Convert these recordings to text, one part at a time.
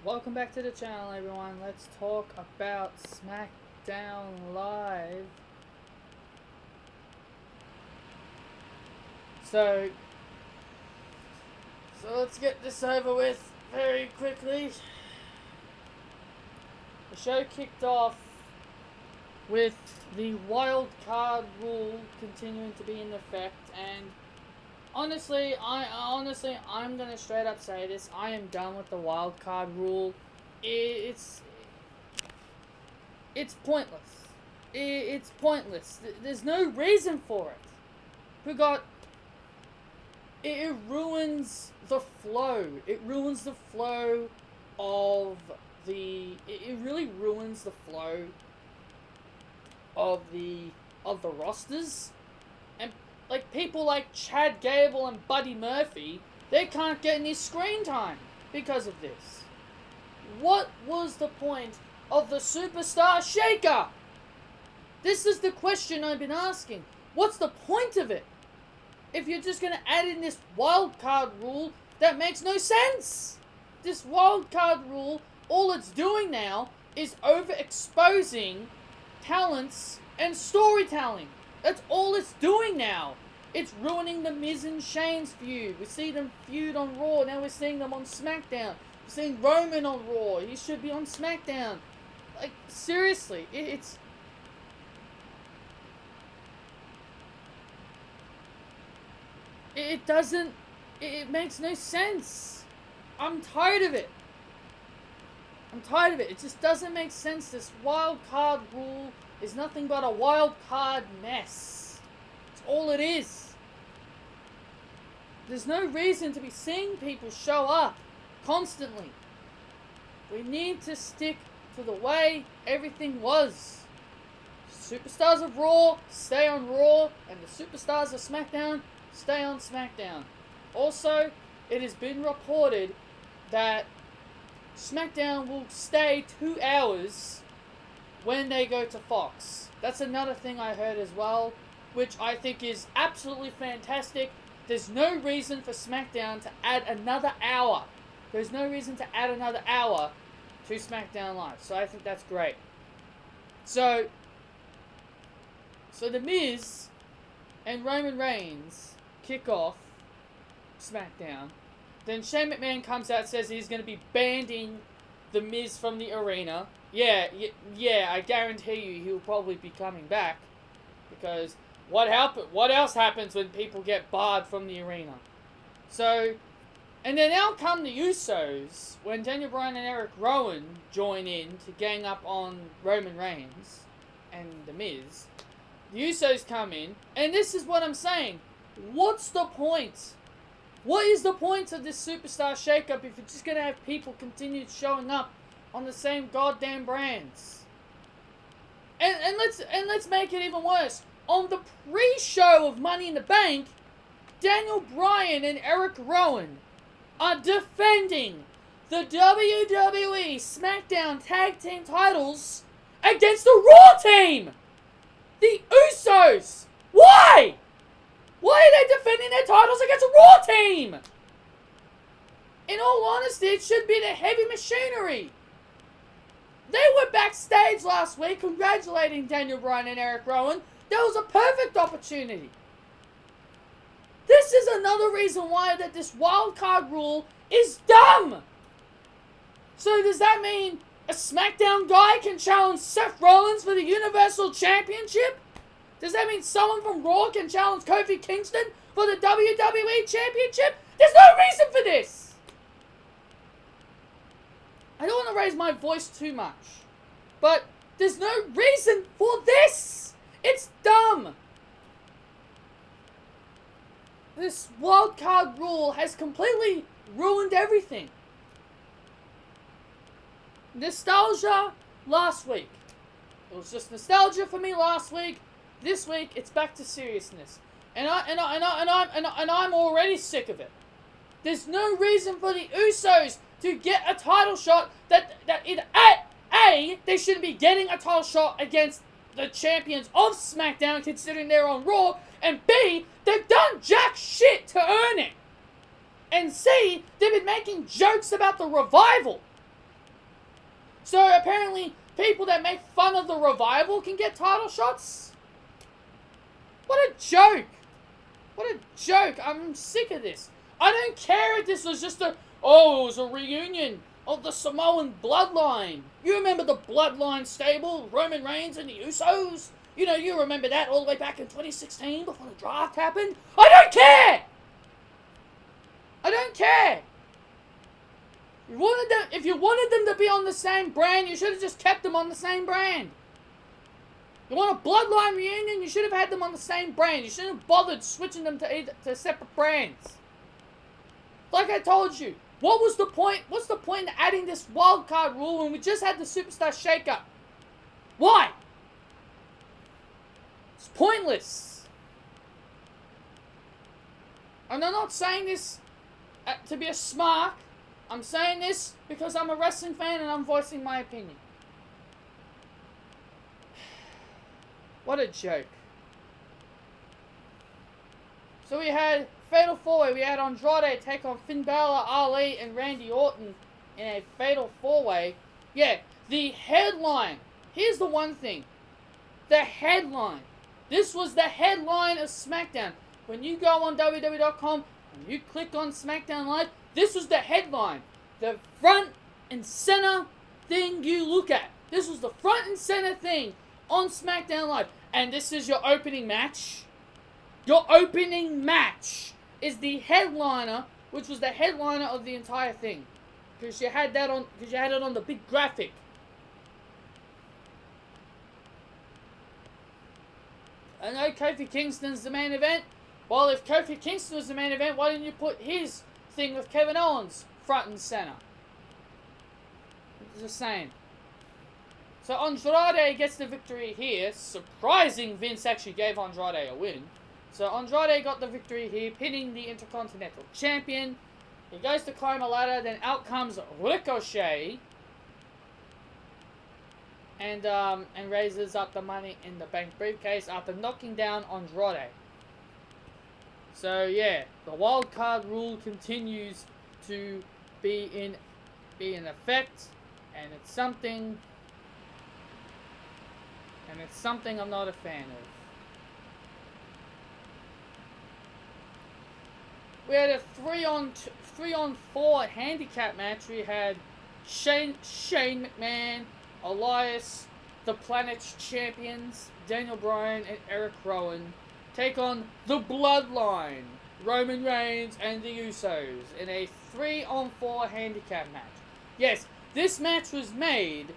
Welcome back to the channel, everyone. Let's talk about Smackdown Live. So let's get this over with very quickly. The show kicked off with the wild card rule continuing to be in effect, and honestly, I'm gonna straight up say this. I am done with the wild card rule. It's pointless. It's pointless. There's no reason for it. We got. It ruins the flow. It ruins the flow of the. It really ruins the flow of the rosters. And like people like Chad Gable and Buddy Murphy, they can't get any screen time because of this. What was the point of the Superstar Shaker? This is the question I've been asking. What's the point of it? If you're just going to add in this wild card rule, that makes no sense. This wild card rule, all it's doing now is overexposing talents and storytelling. That's all it's doing now. It's ruining the Miz and Shane's feud. We see them feud on Raw. Now we're seeing them on SmackDown. We're seeing Roman on Raw. He should be on SmackDown. Like, seriously, it's... It doesn't... It makes no sense. I'm tired of it. I'm tired of it. It just doesn't make sense. This wild card rule is nothing but a wild card mess. It's all it is. There's no reason to be seeing people show up constantly. We need to stick to the way everything was. Superstars of Raw, stay on Raw, and the superstars of SmackDown, stay on SmackDown. Also, it has been reported that SmackDown will stay 2 hours when they go to Fox. That's another thing I heard as well, which I think is absolutely fantastic. There's no reason for SmackDown to add another hour. There's no reason to add another hour to SmackDown Live. So I think that's great. So The Miz and Roman Reigns kick off SmackDown. Then Shane McMahon comes out and says he's going to be banning The Miz from the arena. Yeah, I guarantee you he'll probably be coming back. Because what else happens when people get barred from the arena? So, and then out come the Usos when Daniel Bryan and Eric Rowan join in to gang up on Roman Reigns and The Miz. The Usos come in, and this is what I'm saying. What's the point? What is the point of this superstar shakeup if you're just going to have people continue showing up on the same goddamn brands? And let's make it even worse. On the pre-show of Money in the Bank, Daniel Bryan and Eric Rowan are defending the WWE SmackDown Tag Team titles against the Raw team! The Usos! Why? Why are they defending their titles against a Raw team? In all honesty, it should be the Heavy Machinery. They were backstage last week congratulating Daniel Bryan and Eric Rowan. That was a perfect opportunity. This is another reason why that this wild card rule is dumb. So does that mean a SmackDown guy can challenge Seth Rollins for the Universal Championship? Does that mean someone from Raw can challenge Kofi Kingston for the WWE Championship? There's no reason for this! I don't want to raise my voice too much, but there's no reason for this! It's dumb! This wildcard rule has completely ruined everything. Nostalgia last week. It was just nostalgia for me last week. This week, it's back to seriousness. And I'm already sick of it. There's no reason for the Usos to get a title shot that they shouldn't be getting a title shot against the champions of SmackDown considering they're on Raw, and B, they've done jack shit to earn it. And C, they've been making jokes about the revival. So apparently, people that make fun of the Revival can get title shots? What a joke! What a joke! I'm sick of this. I don't care if this was just it was a reunion of the Samoan bloodline. You remember the bloodline stable, Roman Reigns and the Usos? You know, you remember that all the way back in 2016 before the draft happened? I don't care! I don't care! If you wanted them to be on the same brand, you should have just kept them on the same brand. You want a bloodline reunion, you should have had them on the same brand. You shouldn't have bothered switching them to separate brands. Like I told you, what was the point? What's the point in adding this wildcard rule when we just had the Superstar Shakeup? Why? It's pointless. And I'm not saying this to be a smart. I'm saying this because I'm a wrestling fan and I'm voicing my opinion. What a joke. So we had Fatal 4-Way. We had Andrade take on Finn Balor, Ali, and Randy Orton in a Fatal 4-Way. Yeah, the headline. Here's the one thing. The headline. This was the headline of SmackDown. When you go on WWE.com and you click on SmackDown Live, this was the headline. The front and center thing you look at. This was the front and center thing on SmackDown Live. And this is your opening match. Your opening match is the headliner, which was the headliner of the entire thing. Because you had it on the big graphic. I know Kofi Kingston's the main event. Well, if Kofi Kingston was the main event, why didn't you put his thing with Kevin Owens front and center? Just saying. So Andrade gets the victory here. Surprising Vince actually gave Andrade a win. So Andrade got the victory here, pinning the Intercontinental Champion. He goes to climb a ladder, then out comes Ricochet. And raises up the Money in the Bank briefcase after knocking down Andrade. So yeah, the wild card rule continues to be in effect, and it's something I'm not a fan of. We had a 3-on-4 handicap match. We had Shane McMahon, Elias, the Planet's champions, Daniel Bryan and Eric Rowan, take on the Bloodline, Roman Reigns and the Usos, in a 3-on-4 handicap match. Yes, this match was made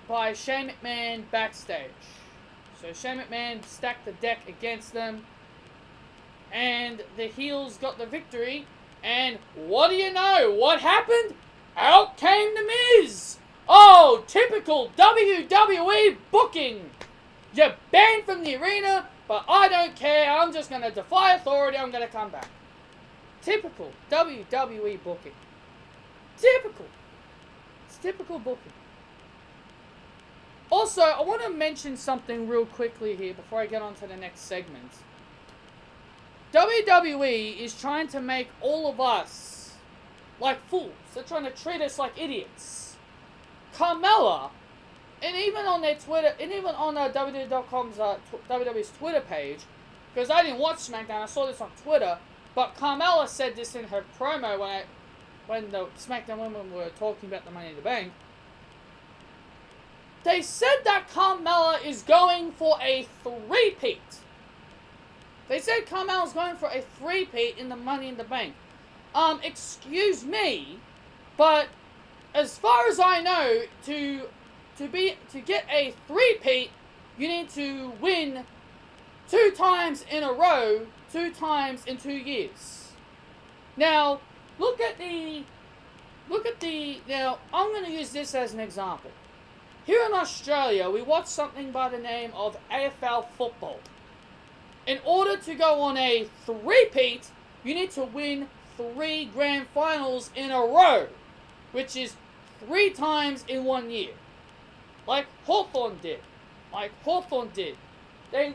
by Shane McMahon backstage. So Shane McMahon stacked the deck against them, and the heels got the victory. And what do you know? What happened? Out came The Miz. Oh, typical WWE booking. You're banned from the arena, but I don't care. I'm just going to defy authority. I'm going to come back. Typical WWE booking. Typical. It's typical booking. Also, I want to mention something real quickly here before I get on to the next segment. WWE is trying to make all of us like fools. They're trying to treat us like idiots. Carmella, and even on their Twitter, and even on WWE.com's WWE's Twitter page, because I didn't watch SmackDown, I saw this on Twitter, but Carmella said this in her promo when the SmackDown women were talking about the Money in the Bank. They said that Carmella is going for a three-peat. They said Carmella's going for a three-peat in the Money in the Bank. Excuse me, but as far as I know, to get a three-peat, you need to win 2 times in a row, 2 times in 2 years. Now, now, I'm going to use this as an example. Here in Australia, we watch something by the name of AFL football. In order to go on a three-peat, you need to win 3 grand finals in a row, which is 3 times in 1 year. Like Hawthorn did. They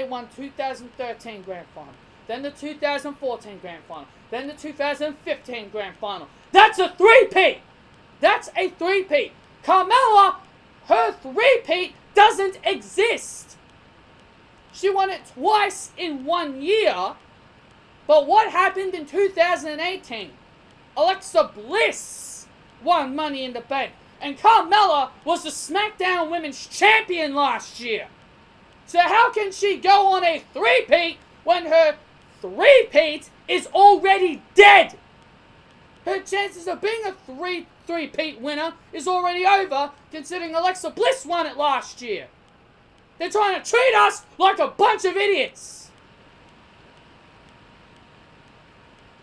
won 2013 grand final, then the 2014 grand final, then the 2015 grand final. That's a three-peat! That's a three-peat. Carmella, her three-peat doesn't exist. She won it twice in 1 year. But what happened in 2018? Alexa Bliss won Money in the Bank. And Carmella was the Smackdown Women's Champion last year. So how can she go on a three-peat when her three-peat is already dead? Her chances of being a three-peat winner is already over, considering Alexa Bliss won it last year. They're trying to treat us like a bunch of idiots.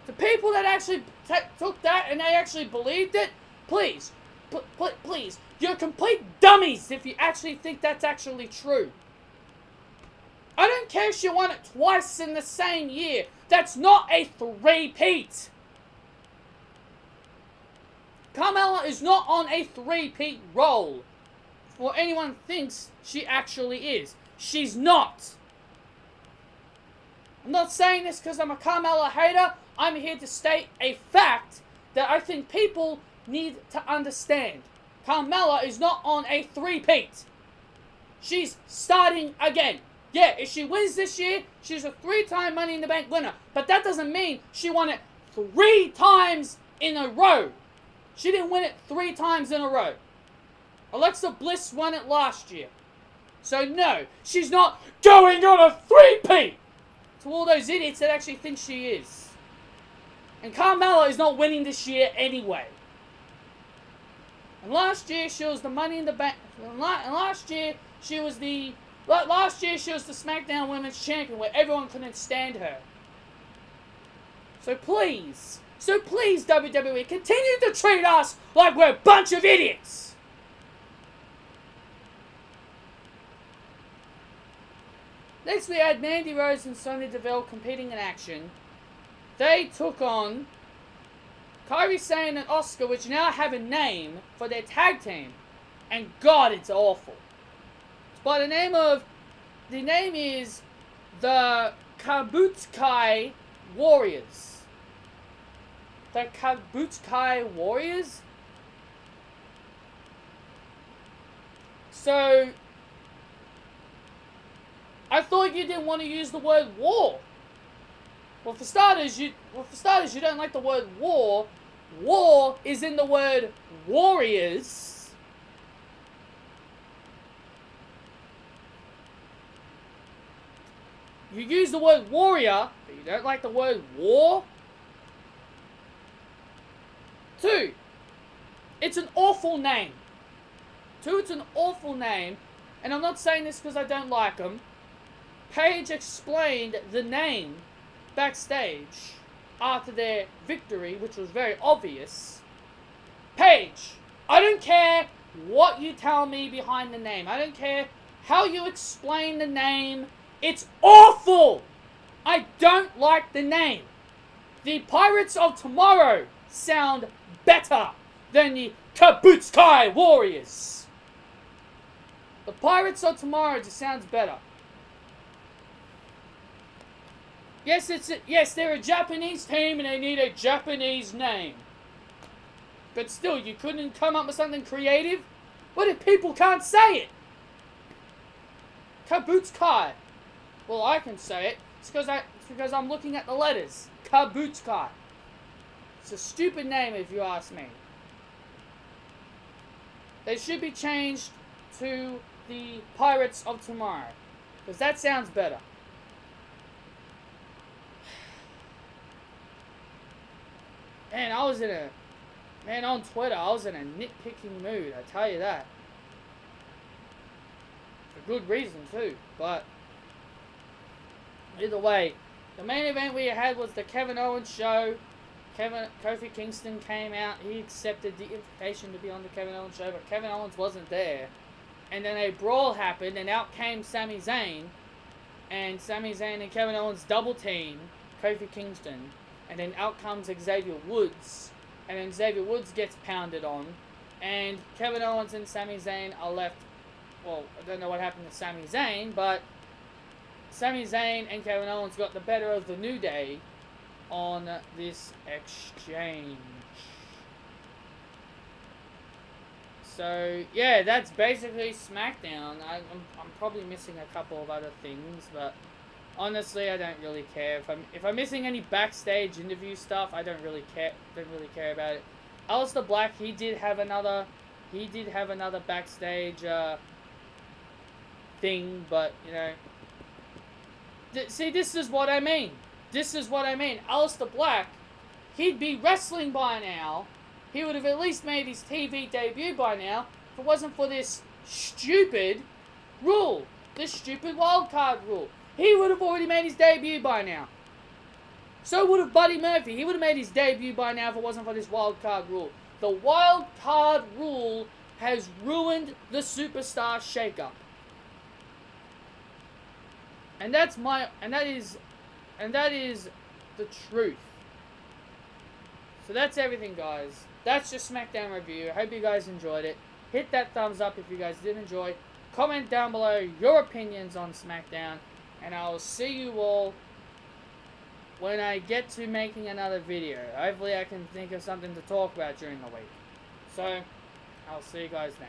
The people that actually took that and they actually believed it, please, please, you're complete dummies if you actually think that's actually true. I don't care if she won it twice in the same year. That's not a three-peat. Carmella is not on a three-peat roll. Or anyone thinks she actually is. She's not. I'm not saying this because I'm a Carmella hater. I'm here to state a fact that I think people need to understand. Carmella is not on a three-peat. She's starting again. Yeah, if she wins this year, she's a 3-time Money in the Bank winner. But that doesn't mean she won it 3 times in a row. She didn't win it 3 times in a row. Alexa Bliss won it last year. So no, she's not going on a three-peat! To all those idiots that actually think she is. And Carmella is not winning this year anyway. And last year she was the Money in the Bank. And last year she was the SmackDown Women's Champion, where everyone couldn't stand her. So please WWE, continue to treat us like we're a bunch of idiots. Next we had Mandy Rose and Sonya Deville competing in action. They took on Kairi Sane and Asuka, which now have a name for their tag team. And God, it's awful. It's by the name is the Kabutsukai Warriors. The Kabutsukai Warriors? So, I thought you didn't want to use the word war. Well, for starters, you don't like the word war. War is in the word warriors. You use the word warrior, but you don't like the word war. 2, it's an awful name. 2, it's an awful name. And I'm not saying this because I don't like them. Paige explained the name backstage after their victory, which was very obvious. Paige, I don't care what you tell me behind the name. I don't care how you explain the name. It's awful! I don't like the name. The Pirates of Tomorrow sound better than the Kabutsukai Warriors. The Pirates of Tomorrow just sounds better. Yes, they're a Japanese team and they need a Japanese name. But still, you couldn't come up with something creative? What if people can't say it? Kabutsukai. Well, I can say it. It's because I'm looking at the letters. Kabutsukai. It's a stupid name if you ask me. They should be changed to the Pirates of Tomorrow. Because that sounds better. Man, on Twitter, I was in a nitpicking mood, I tell you that. For good reason, too, but either way, the main event we had was the Kevin Owens show. Kofi Kingston came out, he accepted the invitation to be on the Kevin Owens show, but Kevin Owens wasn't there. And then a brawl happened, and out came Sami Zayn, and Sami Zayn and Kevin Owens double team Kofi Kingston. And then out comes Xavier Woods. And then Xavier Woods gets pounded on. And Kevin Owens and Sami Zayn are left. Well, I don't know what happened to Sami Zayn, but Sami Zayn and Kevin Owens got the better of the New Day on this exchange. So yeah, that's basically SmackDown. I'm probably missing a couple of other things, but honestly, I don't really care. If I'm missing any backstage interview stuff, I don't really care. Don't really care about it. Aleister Black, he did have another backstage thing, but you know, see, this is what I mean. This is what I mean. Aleister Black, he'd be wrestling by now. He would have at least made his TV debut by now if it wasn't for this stupid rule. This stupid wildcard rule. He would have already made his debut by now. So would have Buddy Murphy. He would have made his debut by now if it wasn't for this wildcard rule. The wildcard rule has ruined the superstar shakeup. And that is the truth. So that's everything, guys. That's your SmackDown review. I hope you guys enjoyed it. Hit that thumbs up if you guys did enjoy. Comment down below your opinions on SmackDown. And I'll see you all when I get to making another video. Hopefully I can think of something to talk about during the week. So, I'll see you guys then.